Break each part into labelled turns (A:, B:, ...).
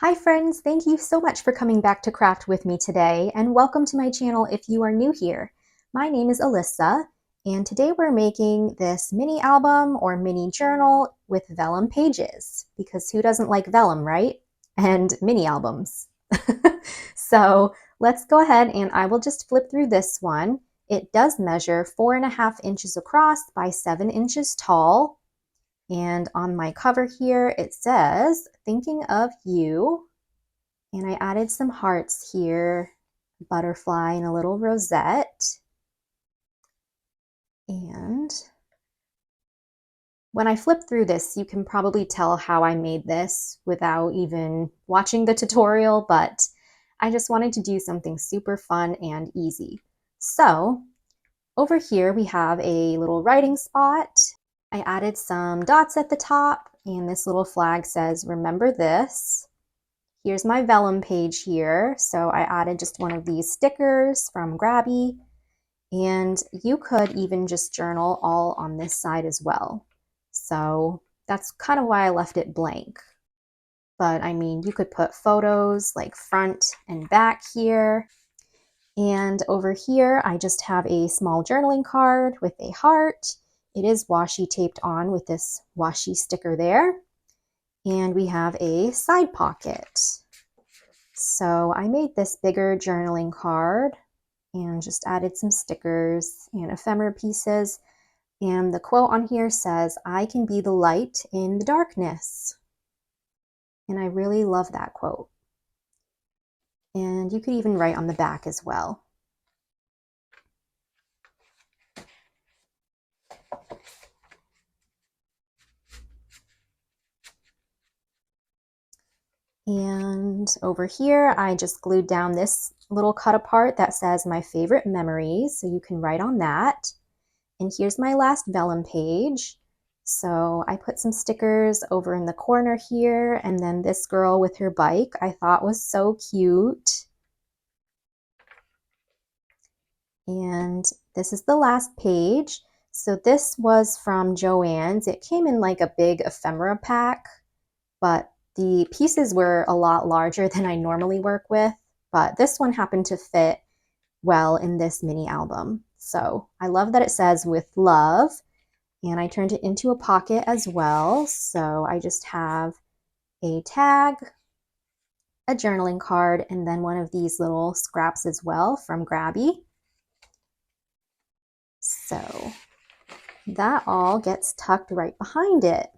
A: Hi friends, thank you so much for coming back to craft with me today, and welcome to my channel if you are new here. My name is Alyssa, and today we're making this mini album or mini journal with vellum pages, because who doesn't like vellum, right? And mini albums. So let's go ahead and I will just flip through this one. It does measure 4.5 inches across by 7 inches tall. And on my cover here, it says, "Thinking of you." And I added some hearts here, a butterfly and a little rosette. And when I flip through this, you can probably tell how I made this without even watching the tutorial, but I just wanted to do something super fun and easy. So over here, we have a little writing spot. I added some dots at the top, and this little flag says, "Remember this." Here's my vellum page here. So I added just one of these stickers from Grabby, and you could even just journal all on this side as well. So that's kind of why I left it blank. But I mean, you could put photos like front and back here. And over here, I just have a small journaling card with a heart. It is washi taped on with this washi sticker there. And we have a side pocket. So I made this bigger journaling card and just added some stickers and ephemera pieces. And the quote on here says, "I can be the light in the darkness." And I really love that quote. And you could even write on the back as well. And over here, I just glued down this little cut apart that says "My favorite memories." So you can write on that. And here's my last vellum page. So I put some stickers over in the corner here, and then this girl with her bike I thought was so cute. And this is the last page. So this was from Joann's. It came in like a big ephemera pack, but the pieces were a lot larger than I normally work with. But this one happened to fit well in this mini album. So I love that it says "with love." And I turned it into a pocket as well. So I just have a tag, a journaling card, and then one of these little scraps as well from Grabby. So that all gets tucked right behind it.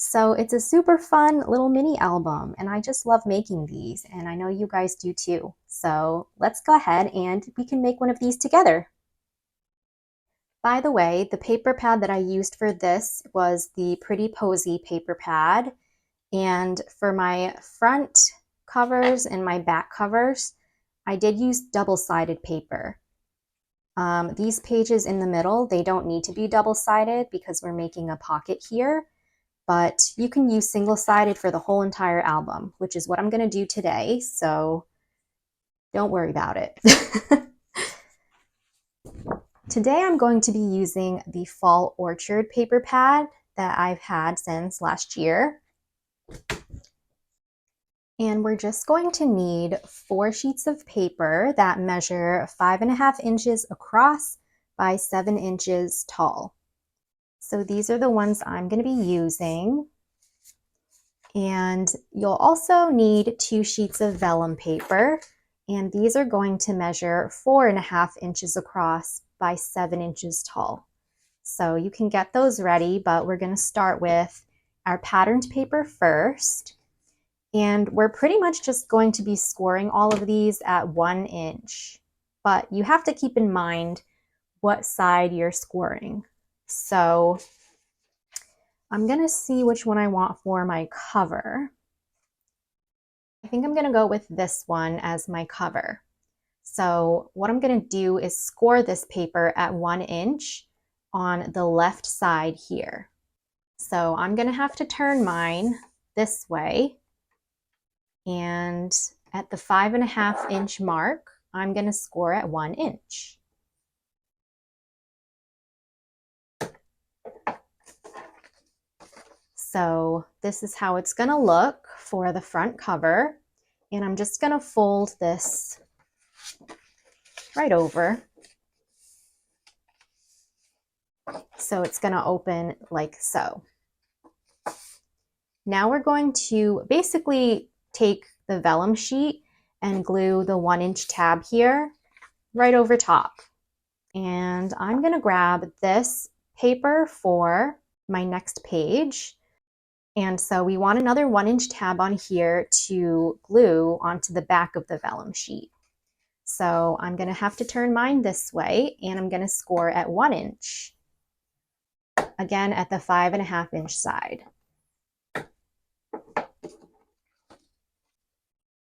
A: So it's a super fun little mini album, and I just love making these, and I know you guys do too. So let's go ahead and we can make one of these together. By the way, the paper pad that I used for this was the Pretty Posy paper pad. And for my front covers and my back covers, I did use double-sided paper. These pages in the middle, they don't need to be double-sided because we're making a pocket here, but you can use single-sided for the whole entire album, which is what I'm going to do today, so don't worry about it. Today I'm going to be using the Fall Orchard paper pad that I've had since last year. And we're just going to need 4 sheets of paper that measure 5.5 inches across by 7 inches tall. So these are the ones I'm going to be using. And you'll also need 2 sheets of vellum paper. And these are going to measure 4.5 inches across by 7 inches tall. So you can get those ready, but we're going to start with our patterned paper first. And we're pretty much just going to be scoring all of these at 1 inch. But you have to keep in mind what side you're scoring. So I'm going to see which one I want for my cover. I think I'm going to go with this one as my cover. So what I'm going to do is score this paper at 1 inch on the left side here. So I'm going to have to turn mine this way. And at the 5.5 inch mark, I'm going to score at 1 inch. So this is how it's going to look for the front cover. And I'm just going to fold this right over. So it's going to open like so. Now we're going to basically take the vellum sheet and glue the 1-inch tab here right over top. And I'm going to grab this paper for my next page. And so we want another 1-inch tab on here to glue onto the back of the vellum sheet. So I'm going to have to turn mine this way, and I'm going to score at 1 inch. Again, at the 5.5 inch side.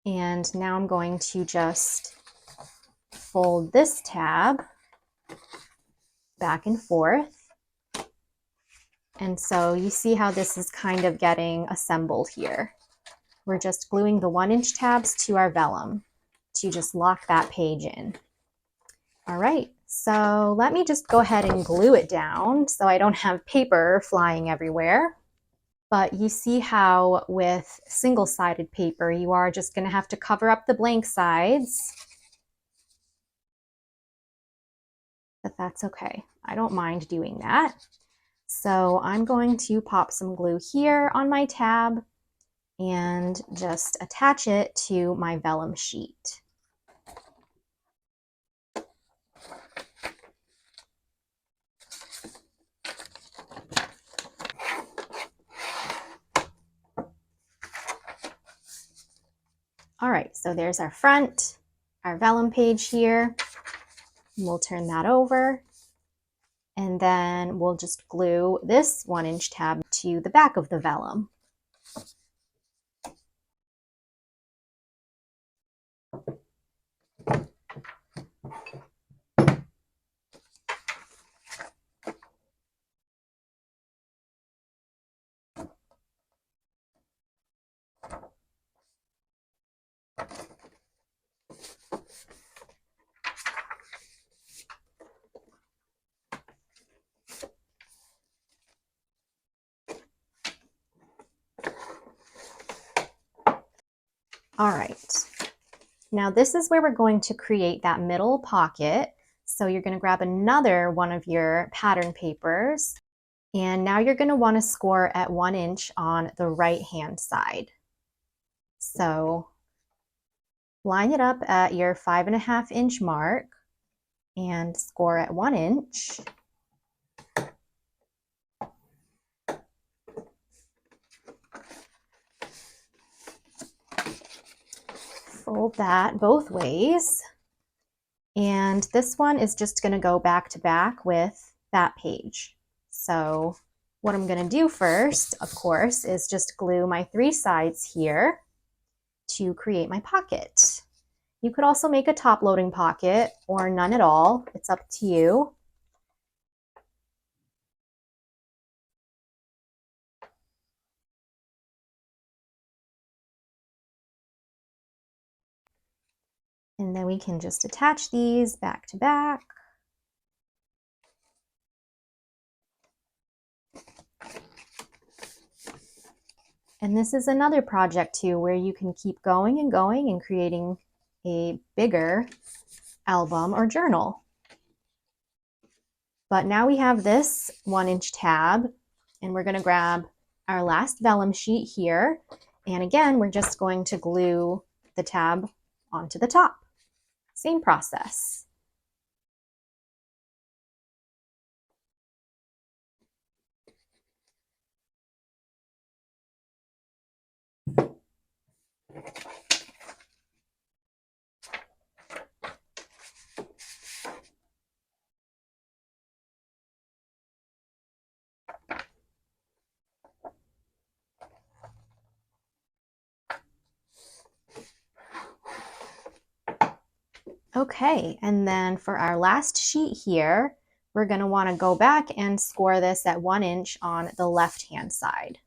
A: And now I'm going to just fold this tab back and forth. And so you see how this is kind of getting assembled here. We're just gluing the 1-inch tabs to our vellum to just lock that page in. All right, so let me just go ahead and glue it down so I don't have paper flying everywhere. But you see how with single-sided paper, you are just going to have to cover up the blank sides. But that's okay. I don't mind doing that. So I'm going to pop some glue here on my tab and just attach it to my vellum sheet. All right, so there's our front, our vellum page here. We'll turn that over. And then we'll just glue this 1-inch tab to the back of the vellum. All right, now this is where we're going to create that middle pocket. So you're going to grab another one of your pattern papers, and now you're going to want to score at 1 inch on the right hand side. So line it up at your 5.5 inch mark and score at 1 inch. Fold that both ways. And this one is just going to go back to back with that page. So what I'm going to do first, of course, is just glue my 3 sides here to create my pocket. You could also make a top loading pocket or none at all. It's up to you. And then we can just attach these back to back. And this is another project too, where you can keep going and creating a bigger album or journal. But now we have this 1-inch tab, and we're going to grab our last vellum sheet here. And again, we're just going to glue the tab onto the top. Same process. Okay, and then for our last sheet here, we're going to want to go back and score this at 1 inch on the left-hand side.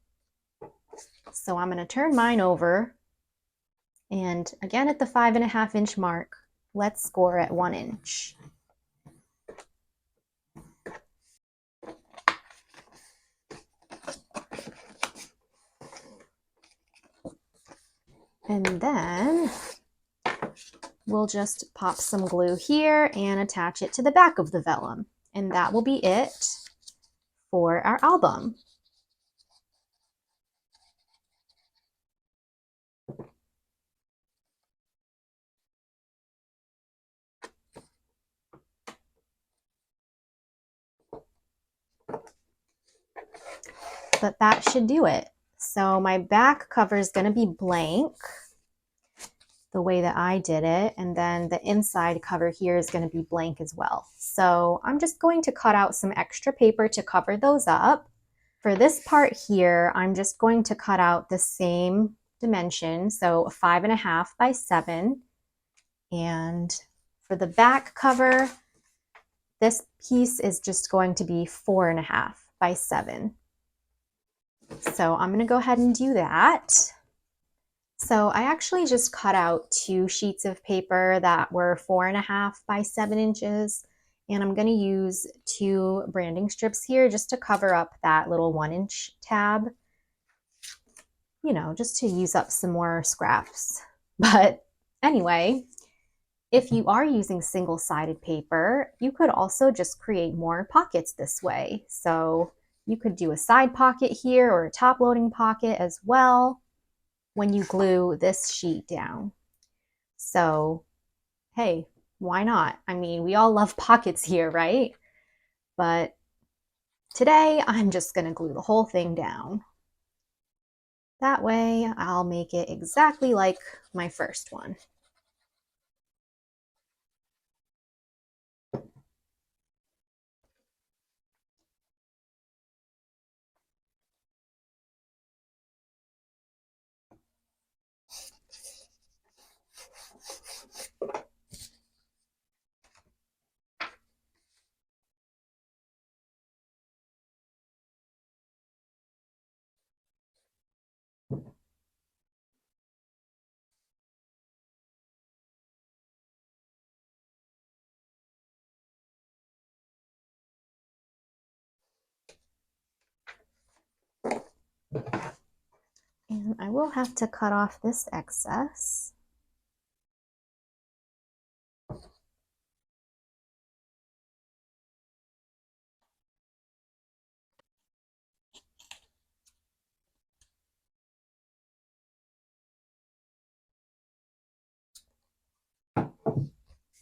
A: So I'm going to turn mine over, and again at the 5.5 inch mark, let's score at 1 inch. And then we'll just pop some glue here and attach it to the back of the vellum. And that will be it for our album. But that should do it. So my back cover is going to be blank the way that I did it. And then the inside cover here is going to be blank as well. So I'm just going to cut out some extra paper to cover those up. For this part here, I'm just going to cut out the same dimension, so 5.5 by 7. And for the back cover, this piece is just going to be 4.5 by 7. So I'm going to go ahead and do that. So I actually just cut out 2 sheets of paper that were 4.5 by 7 inches. And I'm going to use 2 branding strips here just to cover up that little 1-inch tab. You know, just to use up some more scraps. But anyway, if you are using single-sided paper, you could also just create more pockets this way. So you could do a side pocket here or a top-loading pocket as well when you glue this sheet down. So, hey, why not? I mean, we all love pockets here, right? But today, I'm just going to glue the whole thing down. That way, I'll make it exactly like my first one. And I will have to cut off this excess.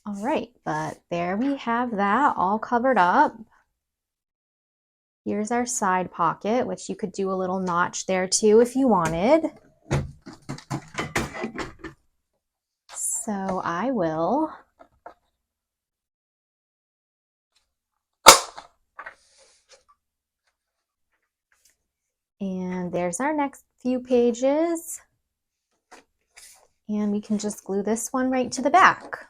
A: All right, but there we have that all covered up. Here's our side pocket, which you could do a little notch there too if you wanted. So I will and there's our next few pages. And we can just glue this one right to the back.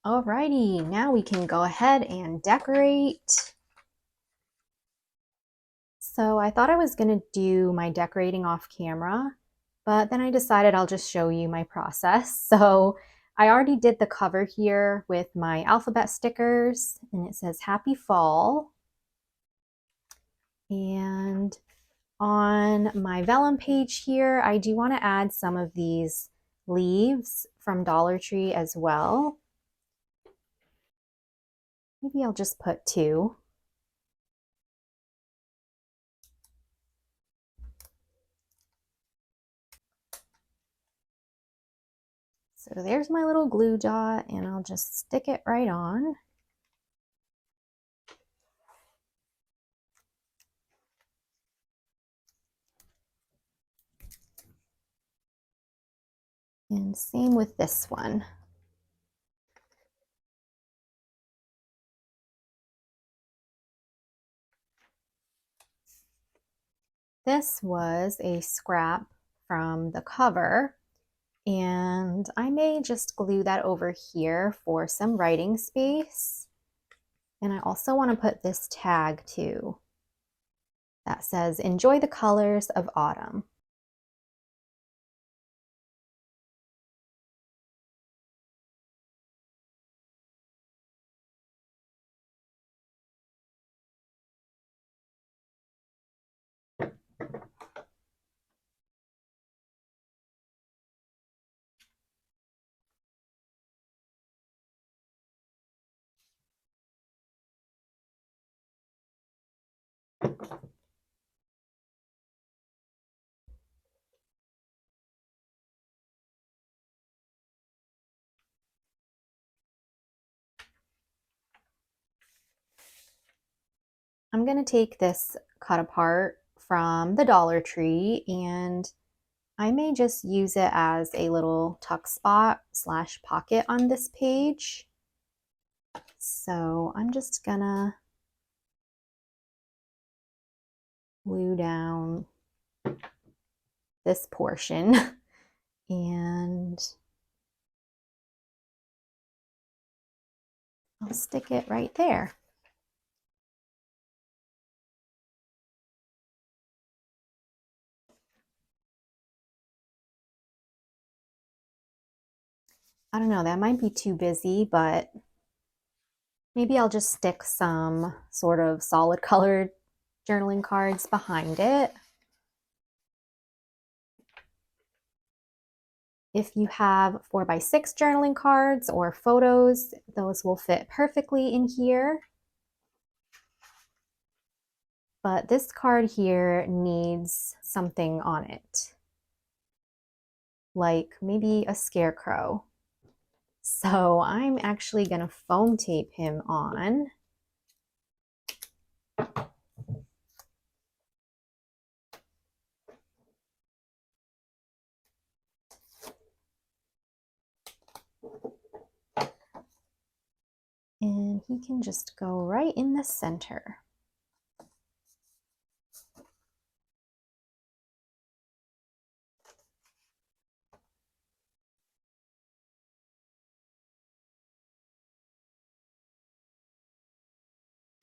A: Alrighty, now we can go ahead and decorate. So I thought I was going to do my decorating off camera, but then I decided I'll just show you my process. So I already did the cover here with my alphabet stickers, and it says Happy Fall. And on my vellum page here, I do want to add some of these leaves from Dollar Tree as well. Maybe I'll just put 2. So there's my little glue dot, and I'll just stick it right on. And same with this one. This was a scrap from the cover, And I may just glue that over here for some writing space. And I also want to put this tag too that says, "Enjoy the colors of autumn." I'm going to take this cut apart from the Dollar Tree, and I may just use it as a little tuck spot / pocket on this page. So I'm just gonna glue down this portion and I'll stick it right there. I don't know, that might be too busy, but maybe I'll just stick some sort of solid colored journaling cards behind it. If you have 4x6 journaling cards or photos, those will fit perfectly in here. But this card here needs something on it, like maybe a scarecrow. So I'm actually going to foam tape him on. And he can just go right in the center.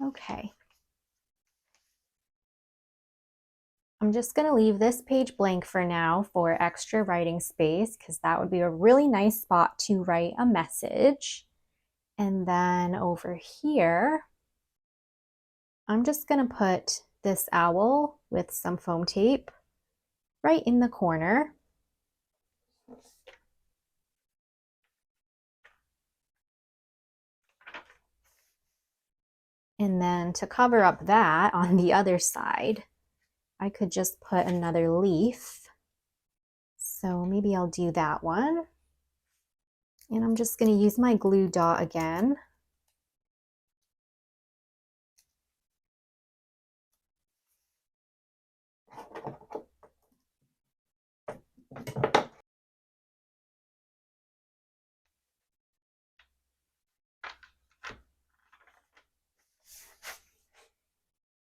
A: Okay. I'm just going to leave this page blank for now for extra writing space because that would be a really nice spot to write a message. And then over here, I'm just going to put this owl with some foam tape right in the corner. And then to cover up that on the other side, I could just put another leaf. So maybe I'll do that one. And I'm just going to use my glue dot again.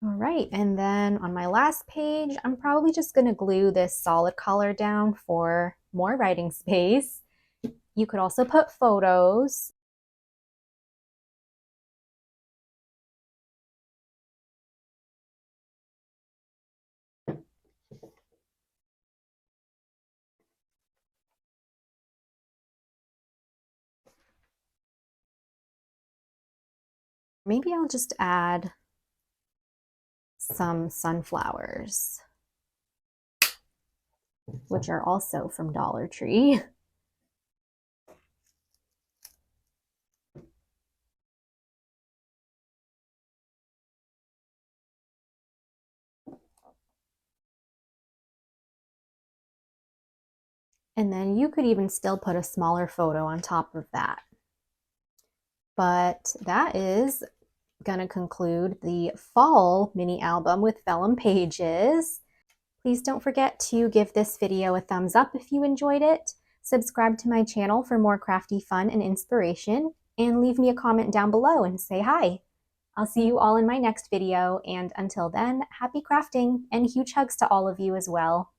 A: All right, and then on my last page, I'm probably just going to glue this solid color down for more writing space. You could also put photos. Maybe I'll just add some sunflowers, which are also from Dollar Tree. And then you could even still put a smaller photo on top of that. But that is going to conclude the fall mini album with vellum pages. Please don't forget to give this video a thumbs up if you enjoyed it, subscribe to my channel for more crafty fun and inspiration, and leave me a comment down below and say hi. I'll see you all in my next video, and until then, happy crafting and huge hugs to all of you as well.